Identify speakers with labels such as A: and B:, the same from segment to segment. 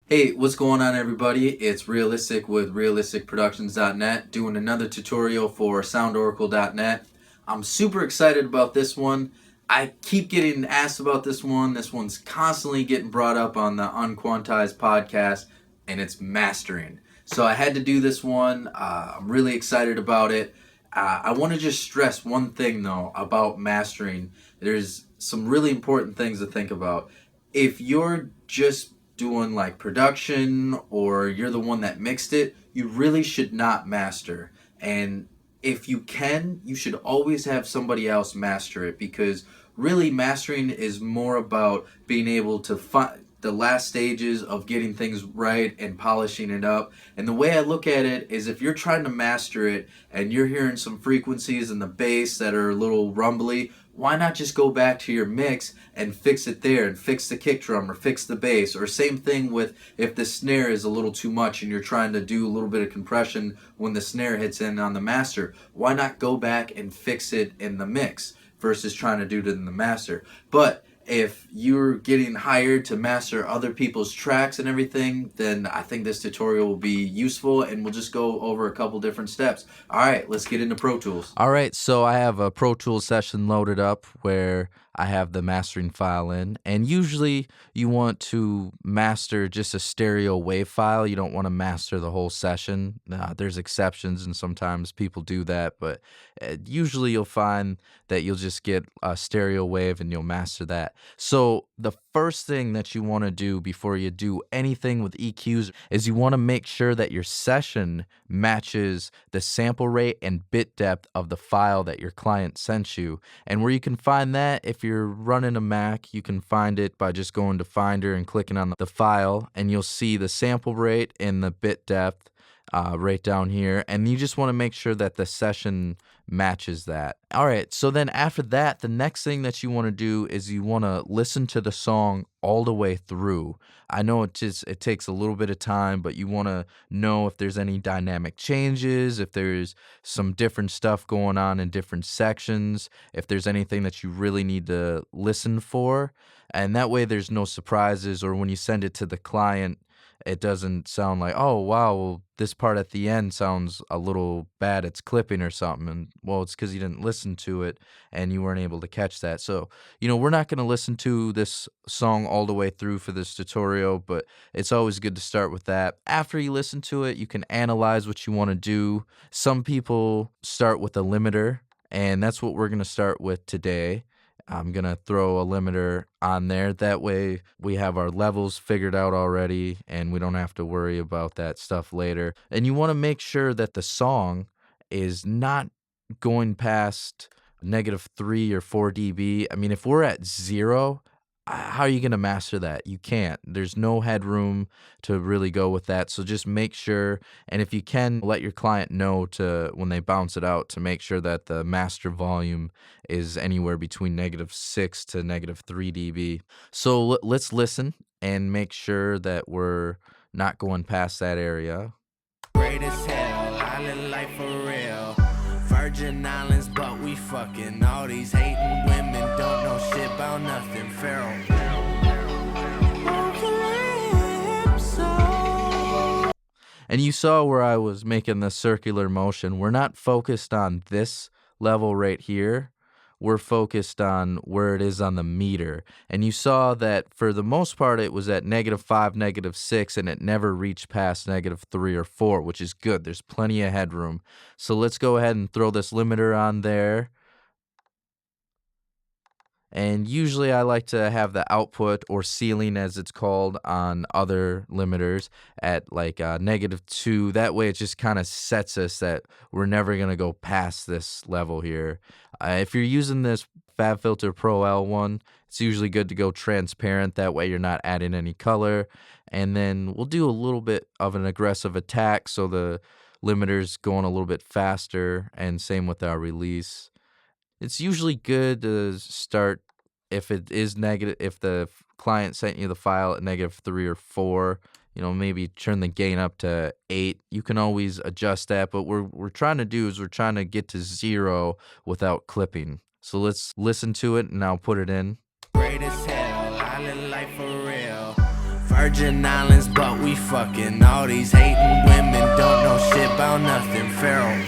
A: Hey, what's going on, everybody? It's Realistic with realisticproductions.net doing another tutorial for SoundOracle.net. I'm super excited about this one. I keep getting asked about this one. This one's constantly getting brought up on the UnQuantized podcast, and it's mastering. So I had to do this one. I'm really excited about it. I want to just stress one thing, though, about mastering. There's some really important things to think about. If you're just doing like production or you're the one that mixed it, you really should not master. And if you can, you should always have somebody else master it, because really mastering is more about being able to find the last stages of getting things right and polishing it up. And the way I look at it is, if you're trying to master it and you're hearing some frequencies in the bass that are a little rumbly, why not just go back to your mix and fix it there, and fix the kick drum or fix the bass? Or same thing with if the snare is a little too much and you're trying to do a little bit of compression when the snare hits in on the master, why not go back and fix it in the mix versus trying to do it in the master? But if you're getting hired to master other people's tracks and everything, then I think this tutorial will be useful, and we'll just go over a couple different steps. All right, let's get into Pro Tools.
B: All right, so I have a Pro Tools session loaded up where I have the mastering file in, and usually you want to master just a stereo wave file. You don't want to master the whole session. There's exceptions, and sometimes people do that, but usually you'll find that you'll just get a stereo wave and you'll master that. So the first thing that you want to do before you do anything with EQs is you want to make sure that your session matches the sample rate and bit depth of the file that your client sent you. And where you can find that, if you're running a Mac, you can find it by just going to Finder and clicking on the file, and you'll see the sample rate and the bit depth right down here. And you just want to make sure that the session matches that. All right, so then after that, the next thing that you want to do is you want to listen to the song all the way through. I know it takes a little bit of time, but you want to know if there's any dynamic changes, if there's some different stuff going on in different sections, if there's anything that you really need to listen for. And that way there's no surprises, or when you send it to the client, it doesn't sound like, oh, wow, well, this part at the end sounds a little bad, it's clipping or something. And, well, it's because you didn't listen to it and you weren't able to catch that. So, we're not going to listen to this song all the way through for this tutorial, but it's always good to start with that. After you listen to it, you can analyze what you want to do. Some people start with a limiter, and that's what we're going to start with today. I'm going to throw a limiter on there. That way we have our levels figured out already, and we don't have to worry about that stuff later. And you want to make sure that the song is not going past -3 or 4 dB. I mean, if we're at 0, how are you going to master that? You can't. There's no headroom to really go with that. So just make sure, and if you can, let your client know to, when they bounce it out, to make sure that the master volume is anywhere between -6 to -3 dB. So let's listen and make sure that we're not going past that area.
C: Great as hell, island life for real. Virgin Islands, but we fucking. All these hating women don't know shit about nothing. Pharoahe.
B: And you saw where I was making the circular motion. We're not focused on this level right here. We're focused on where it is on the meter. And you saw that for the most part, it was at -5, -6, and it never reached past -3 or 4, which is good. There's plenty of headroom. So let's go ahead and throw this limiter on there. And usually I like to have the output, or ceiling as it's called on other limiters, at like -2. That way it just kind of sets us that we're never going to go past this level here. If you're using this FabFilter Pro L1, it's usually good to go transparent. That way you're not adding any color. And then we'll do a little bit of an aggressive attack, so the limiter's going a little bit faster, and same with our release. It's usually good to start, if it is negative, if the client sent you the file at -3 or 4, maybe turn the gain up to 8. You can always adjust that, but what we're trying to do is we're trying to get to 0 without clipping. So let's listen to it, and I'll put it in.
C: Great as hell, island life for real. Virgin Islands, but we fucking all these hating women don't know shit about nothing. Pharoahe.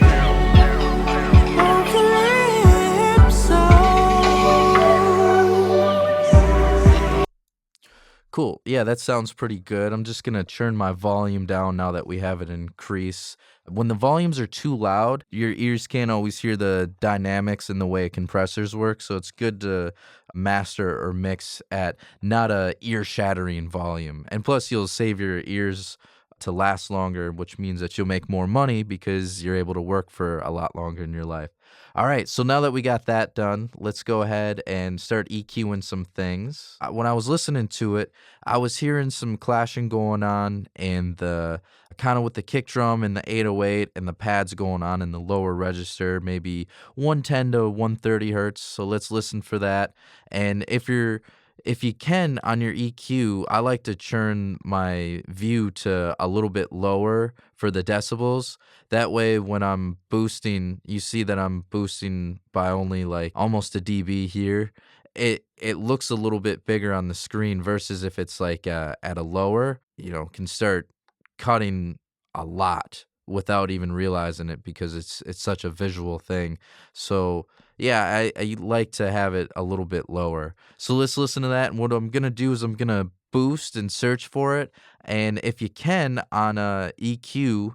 B: Cool. Yeah, that sounds pretty good. I'm just going to turn my volume down now that we have it increase. When the volumes are too loud, your ears can't always hear the dynamics and the way compressors work, so it's good to master or mix at not a ear-shattering volume. And plus, you'll save your ears to last longer, which means that you'll make more money because you're able to work for a lot longer in your life. All right, so now that we got that done, let's go ahead and start EQing some things. When I was listening to it, I was hearing some clashing going on in the kind of with the kick drum and the 808 and the pads going on in the lower register, maybe 110 to 130 hertz. So let's listen for that. And if you can on your EQ, I like to turn my view to a little bit lower for the decibels. That way, when I'm boosting, you see that I'm boosting by only like almost a dB here. It looks a little bit bigger on the screen versus if it's like at a lower, can start cutting a lot without even realizing it because it's such a visual thing. So yeah, I like to have it a little bit lower. So let's listen to that. And what I'm going to do is I'm going to boost and search for it. And if you can on a EQ,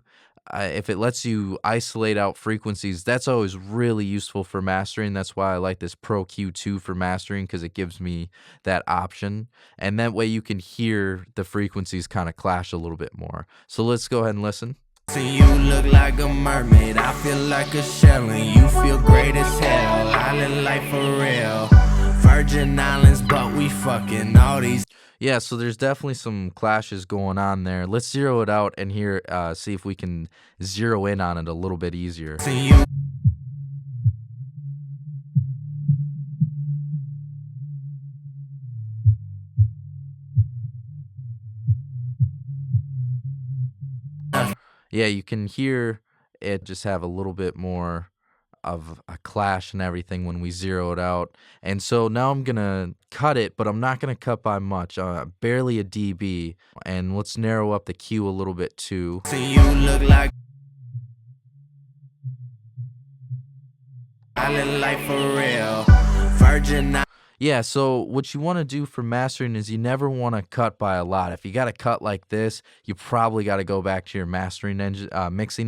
B: if it lets you isolate out frequencies, that's always really useful for mastering. That's why I like this Pro Q2 for mastering because it gives me that option. And that way you can hear the frequencies kind of clash a little bit more. So let's go ahead and listen.
C: So you look like a mermaid, I feel like a shell, and you feel great as hell. Island life for real. Virgin Islands, but we fucking all these.
B: Yeah, so there's definitely some clashes going on there. Let's zero it out and see if we can zero in on it a little bit easier.
C: So you.
B: Yeah, you can hear it just have a little bit more of a clash and everything when we zero it out. And so now I'm going to cut it, but I'm not going to cut by much, barely a dB. And let's narrow up the Q a little bit too.
C: So you look like island life for real. Virgin.
B: Yeah, so what you want to do for mastering is you never want to cut by a lot. If you got to cut like this, you probably got to go back to your mixing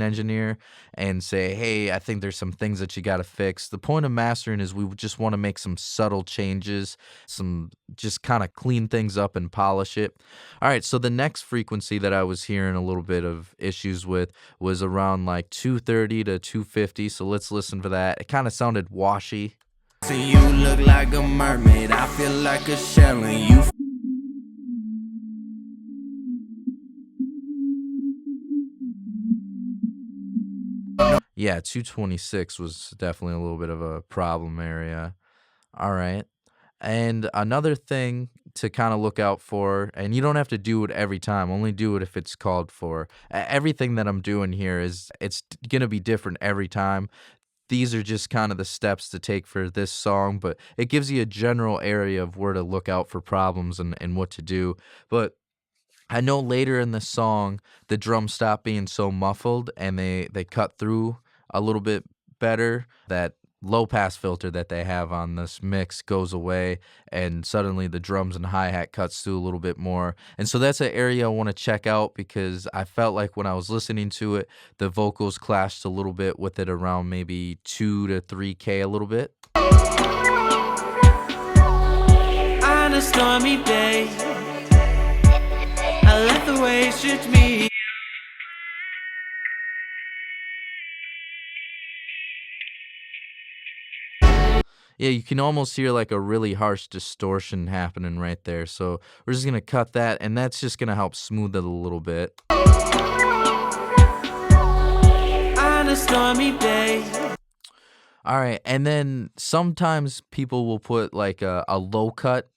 B: engineer and say, hey, I think there's some things that you got to fix. The point of mastering is we just want to make some subtle changes, some just kind of clean things up and polish it. All right, so the next frequency that I was hearing a little bit of issues with was around like 230 to 250, so let's listen for that. It kind of sounded washy.
C: So you look like a mermaid, I feel like a shell, and you.
B: Yeah, 226 was definitely a little bit of a problem area. All right. And another thing to kind of look out for, and you don't have to do it every time, only do it if it's called for. Everything that I'm doing here it's going to be different every time. These are just kind of the steps to take for this song, but it gives you a general area of where to look out for problems and what to do. But I know later in the song, the drums stop being so muffled and they cut through a little bit better. That low pass filter that they have on this mix goes away, and suddenly the drums and hi-hat cuts through a little bit more. And so that's an area I want to check out because I felt like when I was listening to it, the vocals clashed a little bit with it around maybe 2 to 3K a little bit.
C: On a stormy day, I let the waves shoot me.
B: Yeah, you can almost hear like a really harsh distortion happening right there. So we're just going to cut that, and that's just going to help smooth it a little bit.
C: On a stormy day.
B: All right, and then sometimes people will put like a low cut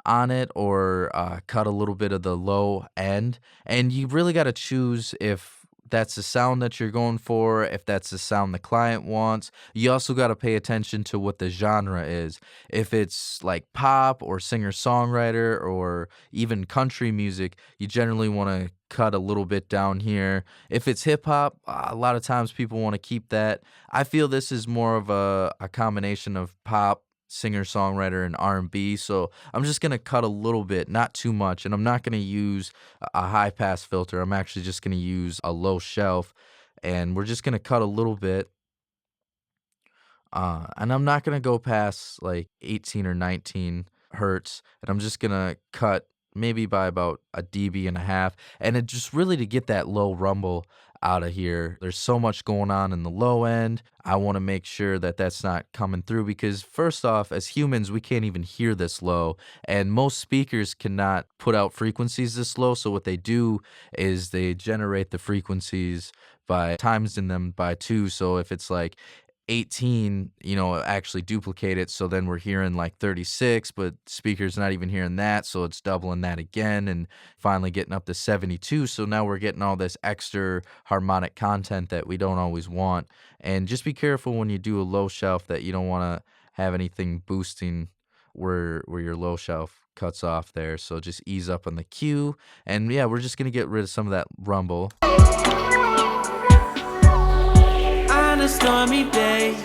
B: on it or cut a little bit of the low end, and you really got to choose if that's the sound that you're going for, if that's the sound the client wants. You also got to pay attention to what the genre is. If it's like pop or singer-songwriter or even country music, you generally want to cut a little bit down here. If it's hip-hop, a lot of times people want to keep that. I feel this is more of a combination of pop, singer-songwriter, and R&B, so I'm just going to cut a little bit, not too much, and I'm not going to use a high-pass filter. I'm actually just going to use a low shelf, and we're just going to cut a little bit, and I'm not going to go past like 18 or 19 hertz, and I'm just going to cut maybe by about a dB and a half, and it just really to get that low rumble out of here. There's so much going on in the low end. I want to make sure that that's not coming through because first off, as humans, we can't even hear this low, and most speakers cannot put out frequencies this low. So what they do is they generate the frequencies by timesing them by 2. So if it's like 18, actually duplicate it. So then we're hearing like 36, but speaker's not even hearing that. So it's doubling that again and finally getting up to 72. So now we're getting all this extra harmonic content that we don't always want. And just be careful when you do a low shelf that you don't want to have anything boosting where your low shelf cuts off there. So just ease up on the Q. And yeah, we're just going to get rid of some of that rumble. A stormy day.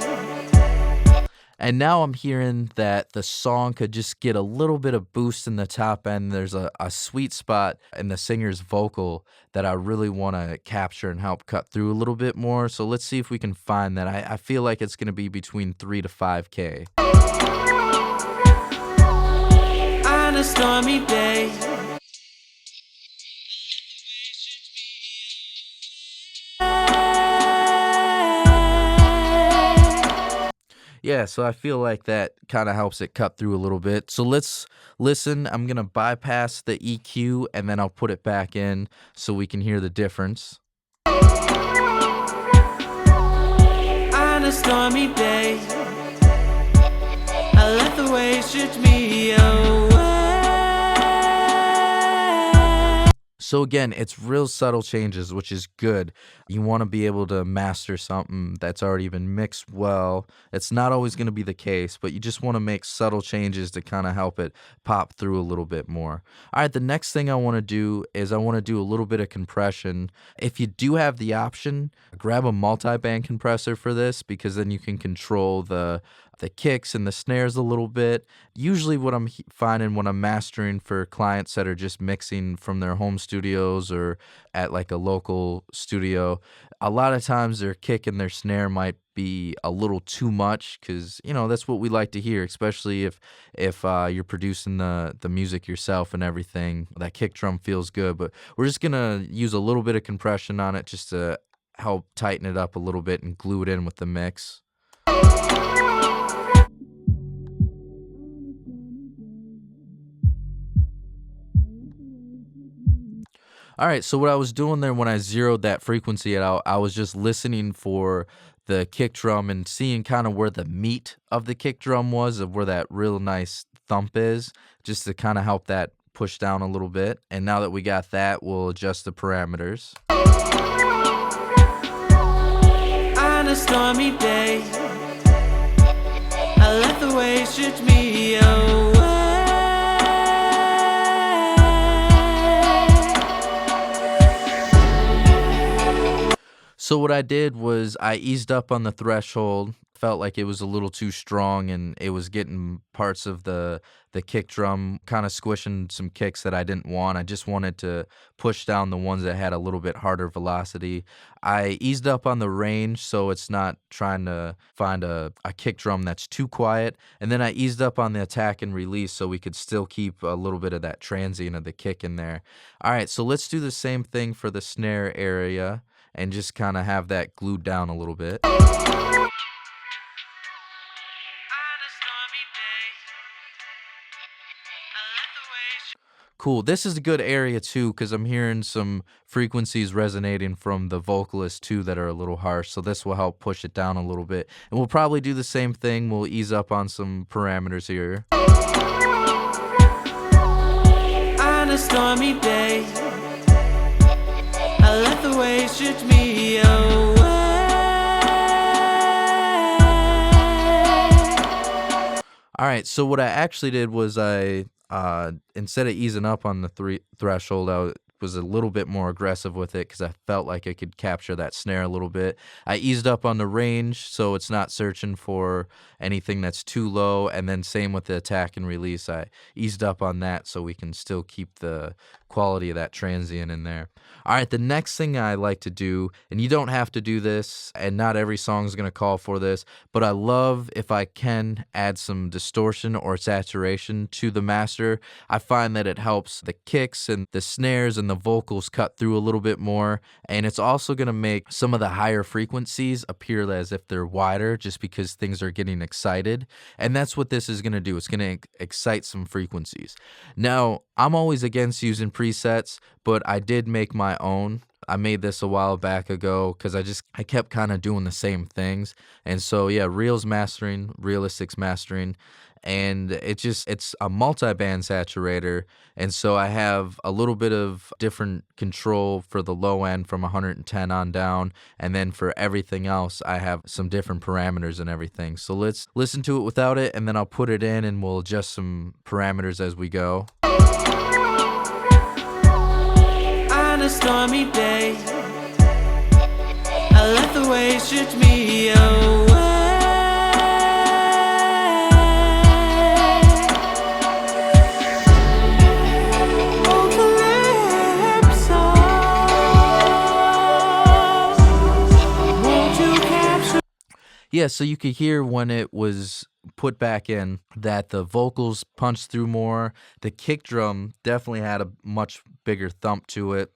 B: And now I'm hearing that the song could just get a little bit of boost in the top end. There's a sweet spot in the singer's vocal that I really want to capture and help cut through a little bit more. So let's see if we can find that. I feel like it's going to be between 3 to 5K. On a stormy day. Yeah, so I feel like that kind of helps it cut through a little bit. So let's listen. I'm going to bypass the EQ, and then I'll put it back in so we can hear the difference. On a stormy day, I let the waves shift me away. So again, it's real subtle changes, which is good. You want to be able to master something that's already been mixed well. It's not always going to be the case, but you just want to make subtle changes to kind of help it pop through a little bit more. All right, the next thing I want to do is I want to do a little bit of compression. If you do have the option, grab a multiband compressor for this because then you can control the kicks and the snares a little bit. Usually what I'm finding when I'm mastering for clients that are just mixing from their home studios or at like a local studio, a lot of times their kick and their snare might be a little too much because, that's what we like to hear, especially if you're producing the music yourself and everything. That kick drum feels good, but we're just going to use a little bit of compression on it just to help tighten it up a little bit and glue it in with the mix. All right, so what I was doing there when I zeroed that frequency out, I was just listening for the kick drum and seeing kind of where the meat of the kick drum was, of where that real nice thump is, just to kind of help that push down a little bit. And now that we got that, we'll adjust the parameters. On a stormy day, I let the waves shift me away. So what I did was I eased up on the threshold, felt like it was a little too strong and it was getting parts of the kick drum, kind of squishing some kicks that I didn't want. I just wanted to push down the ones that had a little bit harder velocity. I eased up on the range so it's not trying to find a kick drum that's too quiet. And then I eased up on the attack and release so we could still keep a little bit of that transient of the kick in there. All right, so let's do the same thing for the snare area and just kind of have that glued down a little bit. Cool. This is a good area too because I'm hearing some frequencies resonating from the vocalist too that are a little harsh. So this will help push it down a little bit. And we'll probably do the same thing. We'll ease up on some parameters here. On a stormy day, I let the waves
C: stripped me away.
B: All right, so what I actually did was I instead of easing up on the threshold, I was a little bit more aggressive with it because I felt like I could capture that snare a little bit. I eased up on the range so it's not searching for anything that's too low, and then same with the attack and release. I eased up on that so we can still keep the quality of that transient in there. All right, the next thing I like to do, and you don't have to do this, and not every song is going to call for this, but I love if I can add some distortion or saturation to the master. I find that it helps the kicks and the snares and the vocals cut through a little bit more, and it's also going to make some of the higher frequencies appear as if they're wider just because things are getting excited, and that's what this is going to do. It's going to excite some frequencies. Now, I'm always against using presets, but I did make my own. I made this a while back ago because I kept kind of doing the same things. And so, yeah, Real's mastering, Realistic's mastering, and it's a multi-band saturator. And so I have a little bit of different control for the low end from 110 on down. And then for everything else, I have some different parameters and everything. So let's listen to it without it, and then I'll put it in and we'll adjust some parameters as we go.
C: On a stormy day, I let the waves stripped me away. Oh, Calypso, won't you capture?
B: Yeah, so you could hear when it was put back in that the vocals punched through more. The kick drum definitely had a much bigger thump to it.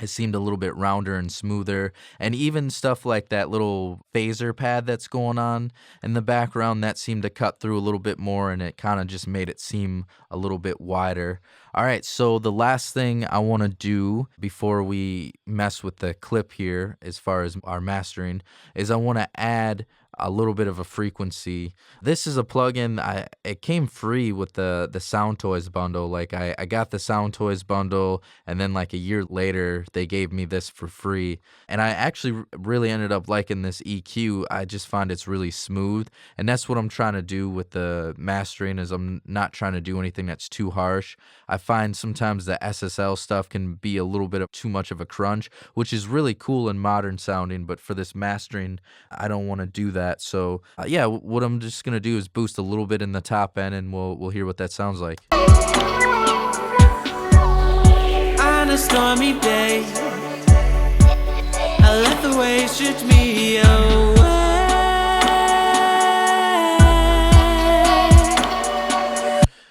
B: It seemed a little bit rounder and smoother, and even stuff like that little phaser pad that's going on in the background, that seemed to cut through a little bit more, and it kind of just made it seem a little bit wider. All right, so the last thing I want to do before we mess with the clip here as far as our mastering is I want to add a little bit of a frequency. This is a plugin. It came free with the Sound Toys bundle. Like I got the Sound Toys bundle, and then like a year later they gave me this for free. And I actually really ended up liking this EQ. I just find it's really smooth, and that's what I'm trying to do with the mastering. Is I'm not trying to do anything that's too harsh. I find sometimes the SSL stuff can be a little bit of too much of a crunch, which is really cool and modern sounding, but for this mastering, I don't want to do that. So yeah, what I'm just gonna do is boost a little bit in the top end, and we'll hear what that sounds like.
C: On a stormy day, I let the waves stripped me away.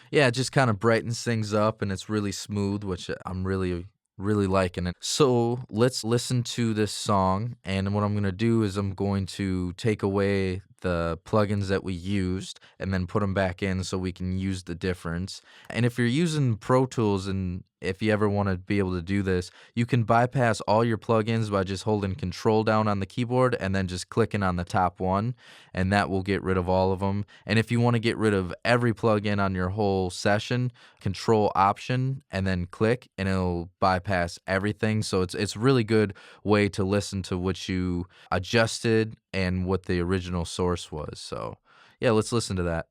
B: Yeah, it just kind of brightens things up, and it's really smooth, which I'm really liking it. So let's listen to this song, and what I'm going to do is I'm going to take away the plugins that we used and then put them back in so we can use the difference. And if you're using Pro Tools, and if you ever want to be able to do this, you can bypass all your plugins by just holding Control down on the keyboard and then just clicking on the top one, and that will get rid of all of them. And if you want to get rid of every plugin on your whole session, Control Option and then click, and it'll bypass everything. So it's a really good way to listen to what you adjusted and what the original source was. So yeah, let's listen to that.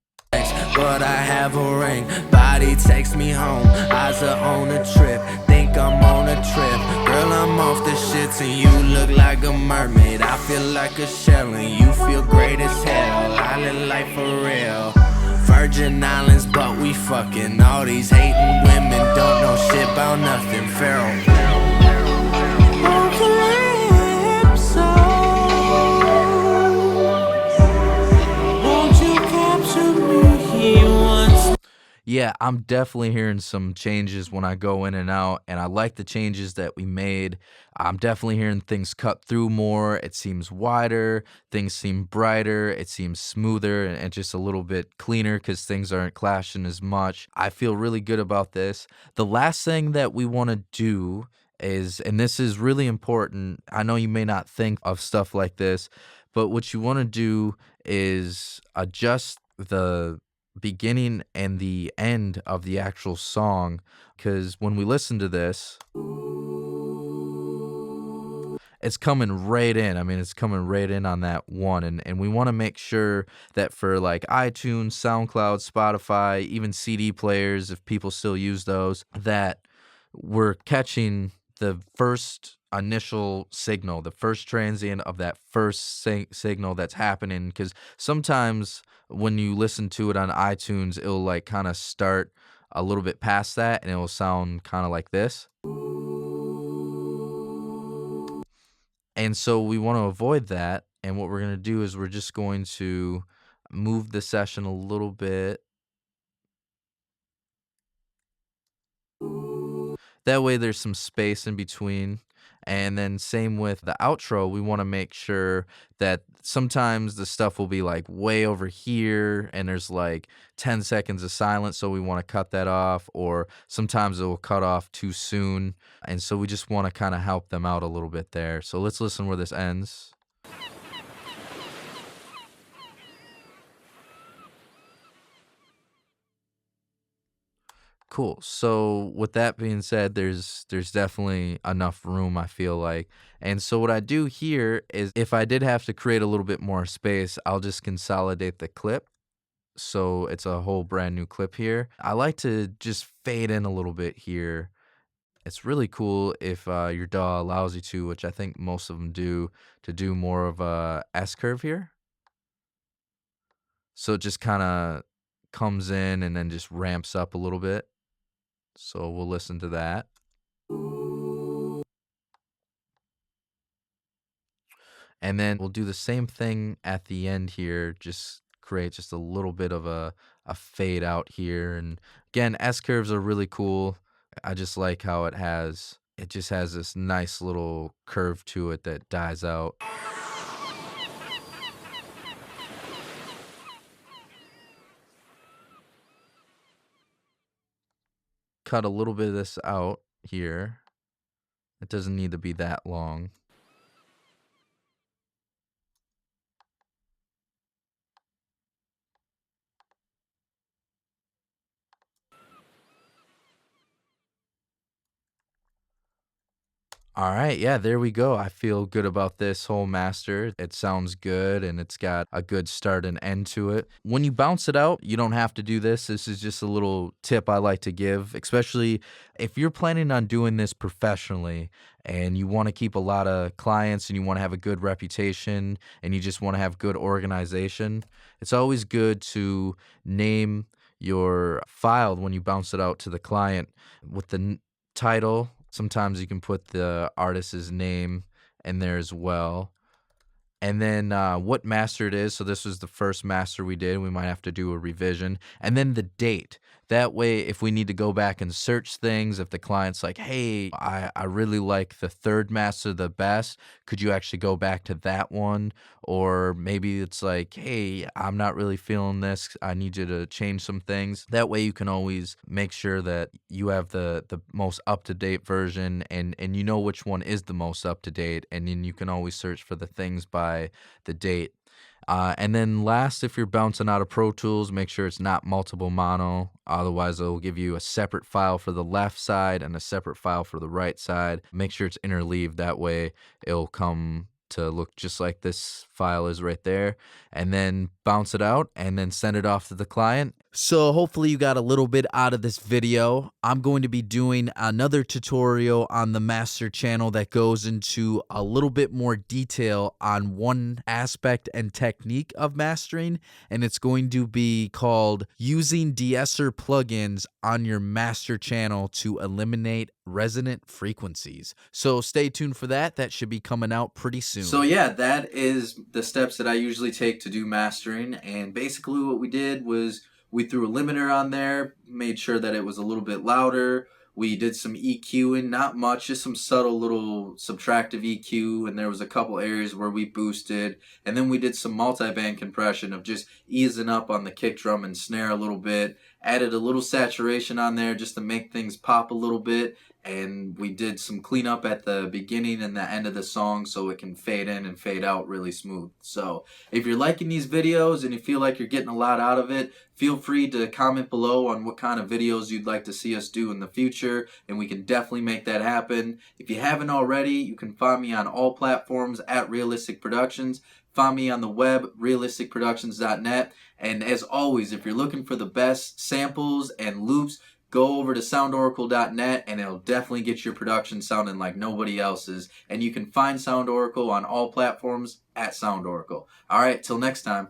C: But I have a ring, body takes me home. Eyes are on a trip, think I'm on a trip. Girl, I'm off the shits and you look like a mermaid. I feel like a shell and you feel great as hell. Island life for real. Virgin Islands, but we fucking. All these hating women don't know shit about nothing. Pharoahe.
B: Yeah, I'm definitely hearing some changes when I go in and out, and I like the changes that we made. I'm definitely hearing things cut through more. It seems wider, things seem brighter, it seems smoother, and just a little bit cleaner because things aren't clashing as much. I feel really good about this. The last thing that we want to do is, and this is really important, I know you may not think of stuff like this, but what you want to do is adjust the beginning and the end of the actual song, because when we listen to this, it's coming right in. I mean, it's coming right in on that one. And we want to make sure that for like iTunes, SoundCloud, Spotify, even CD players, if people still use those, that we're catching the first initial signal, the first transient of that first signal that's happening. Because sometimes when you listen to it on iTunes, it'll like kind of start a little bit past that and it will sound kind of like this. And so we want to avoid that. And what we're going to do is we're just going to move the session a little bit. That way there's some space in between. And then same with the outro, we want to make sure that sometimes the stuff will be like way over here and there's like 10 seconds of silence, so we want to cut that off, or sometimes it will cut off too soon. And so we just want to kind of help them out a little bit there. So let's listen where this ends. Cool. So with that being said, there's definitely enough room, I feel like. And so what I do here is if I did have to create a little bit more space, I'll just consolidate the clip. So it's a whole brand new clip here. I like to just fade in a little bit here. It's really cool if your DAW allows you to, which I think most of them do, to do more of a S-curve here. So it just kind of comes in and then just ramps up a little bit. So we'll listen to that. And then we'll do the same thing at the end here, just create just a little bit of a fade out here. And again, S-curves are really cool. I just like how it just has this nice little curve to it that dies out. Cut a little bit of this out here. It doesn't need to be that long. All right, yeah, there we go. I feel good about this whole master. It sounds good and it's got a good start and end to it. When you bounce it out, you don't have to do this. This is just a little tip I like to give, especially if you're planning on doing this professionally and you want to keep a lot of clients and you want to have a good reputation and you just want to have good organization. It's always good to name your file when you bounce it out to the client with the title. Sometimes you can put the artist's name in there as well. And then what master it is. So this was the first master we did. We might have to do a revision. And then the date. That way, if we need to go back and search things, if the client's like, hey, I really like the third master the best, could you actually go back to that one? Or maybe it's like, hey, I'm not really feeling this. I need you to change some things. That way you can always make sure that you have the most up-to-date version and you know which one is the most up-to-date. And then you can always search for the things by the date. And then last, if you're bouncing out of Pro Tools, make sure it's not multiple mono. Otherwise, it'll give you a separate file for the left side and a separate file for the right side. Make sure it's interleaved. That way, it'll come to look just like this file is right there. And then bounce it out and then send it off to the client. So hopefully you got a little bit out of this video. I'm going to be doing another tutorial on the master channel that goes into a little bit more detail on one aspect and technique of mastering, and it's going to be called using de-esser plugins on your master channel to eliminate resonant frequencies. So stay tuned for that. That should be coming out pretty soon.
A: So yeah, that is the steps that I usually take to do mastering, and basically what we did was we threw a limiter on there, made sure that it was a little bit louder. We did some EQing, not much, just some subtle little subtractive EQ, and there was a couple areas where we boosted. And then we did some multiband compression of just easing up on the kick drum and snare a little bit. Added a little saturation on there just to make things pop a little bit. And we did some cleanup at the beginning and the end of the song so it can fade in and fade out really smooth. So if you're liking these videos and you feel like you're getting a lot out of it, feel free to comment below on what kind of videos you'd like to see us do in the future, and we can definitely make that happen. If you haven't already, you can find me on all platforms at Realistic Productions. Find me on the web, realisticproductions.net. And as always, if you're looking for the best samples and loops, go over to SoundOracle.net and it'll definitely get your production sounding like nobody else's. And you can find SoundOracle on all platforms at SoundOracle. All right, till next time.